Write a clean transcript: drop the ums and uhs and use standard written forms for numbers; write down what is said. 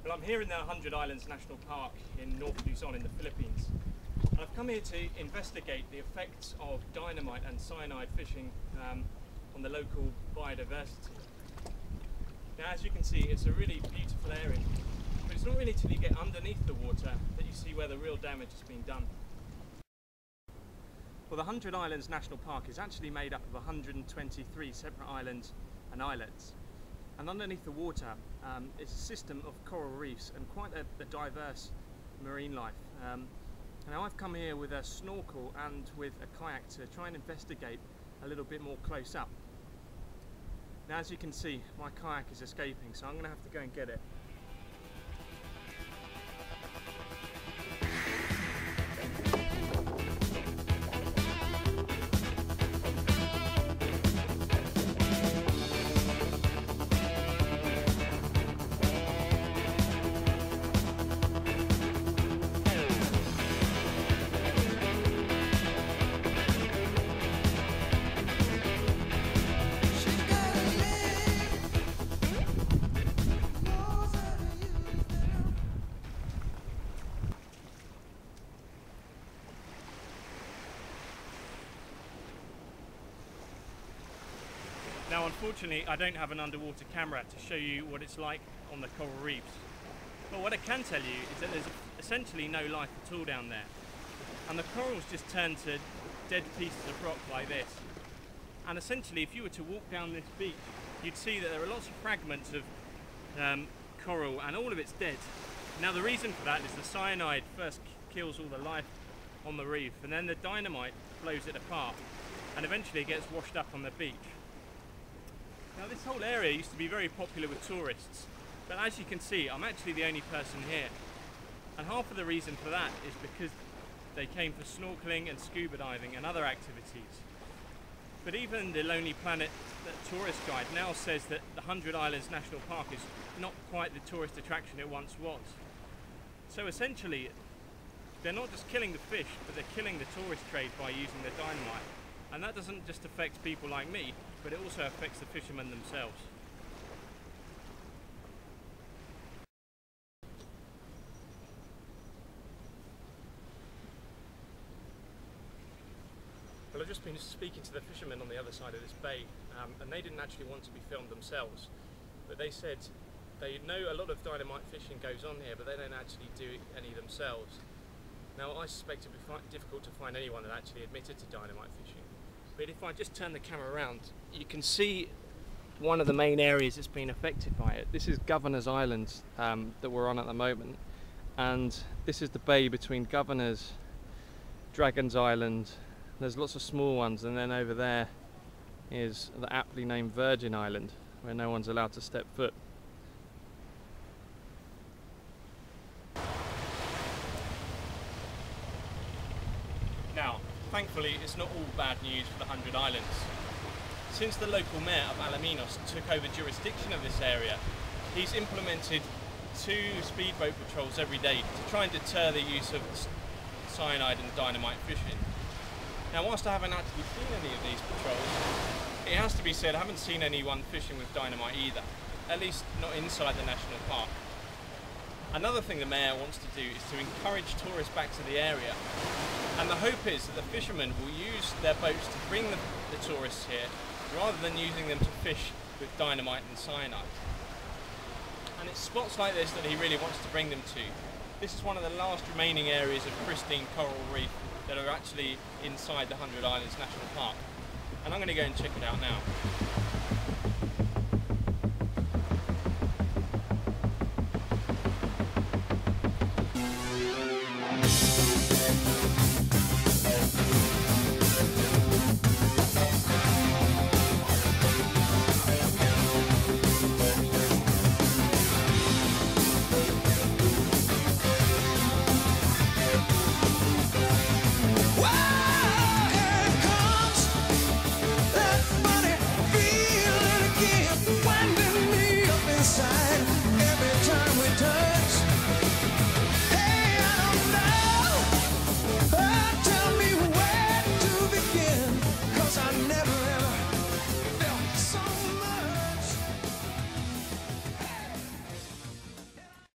Well, I'm here in the 100 Islands National Park in North Luzon in the Philippines, and I've come here to investigate the effects of dynamite and cyanide fishing on the local biodiversity. Now, as you can see, it's a really beautiful area, but it's not really till you get underneath the water that you see where the real damage has been done. Well, the 100 Islands National Park is actually made up of 123 separate islands and islets. And underneath the water is a system of coral reefs and quite a diverse marine life. Now I've come here with a snorkel and with a kayak to try and investigate a little bit more close up. Now, as you can see, my kayak is escaping, so I'm going to have to go and get it. Now, unfortunately, I don't have an underwater camera to show you what it's like on the coral reefs. But what I can tell you is that there's essentially no life at all down there. And the corals just turn to dead pieces of rock like this. And essentially, if you were to walk down this beach, you'd see that there are lots of fragments of coral, and all of it's dead. Now, the reason for that is the cyanide first kills all the life on the reef, and then the dynamite blows it apart, and eventually it gets washed up on the beach. Now, this whole area used to be very popular with tourists, but as you can see, I'm actually the only person here. And half of the reason for that is because they came for snorkeling and scuba diving and other activities. But even the Lonely Planet tourist guide now says that the 100 Islands National Park is not quite the tourist attraction it once was. So essentially, they're not just killing the fish, but they're killing the tourist trade by using the dynamite. And that doesn't just affect people like me, but it also affects the fishermen themselves. Well, I've just been speaking to the fishermen on the other side of this bay, and they didn't actually want to be filmed themselves, but they said they know a lot of dynamite fishing goes on here, but they don't actually do any themselves. Now, I suspect it would be difficult to find anyone that actually admitted to dynamite fishing. But if I just turn the camera around, you can see one of the main areas that's been affected by it. This is Governor's Island that we're on at the moment, and this is the bay between Governor's, Dragon's Island. There's lots of small ones, and then over there is the aptly named Virgin Island, where no one's allowed to step foot. Now, thankfully, it's not all bad news for the 100 Islands. Since the local mayor of Alaminos took over jurisdiction of this area, he's implemented 2 speedboat patrols every day to try and deter the use of cyanide and dynamite fishing. Now, whilst I haven't actually seen any of these patrols, it has to be said I haven't seen anyone fishing with dynamite either, at least not inside the national park. Another thing the mayor wants to do is to encourage tourists back to the area, and the hope is that the fishermen will use their boats to bring the tourists here rather than using them to fish with dynamite and cyanide. And it's spots like this that he really wants to bring them to. This is one of the last remaining areas of pristine coral reef that are actually inside the 100 Islands National Park. And I'm going to go and check it out now. Here comes that money. side.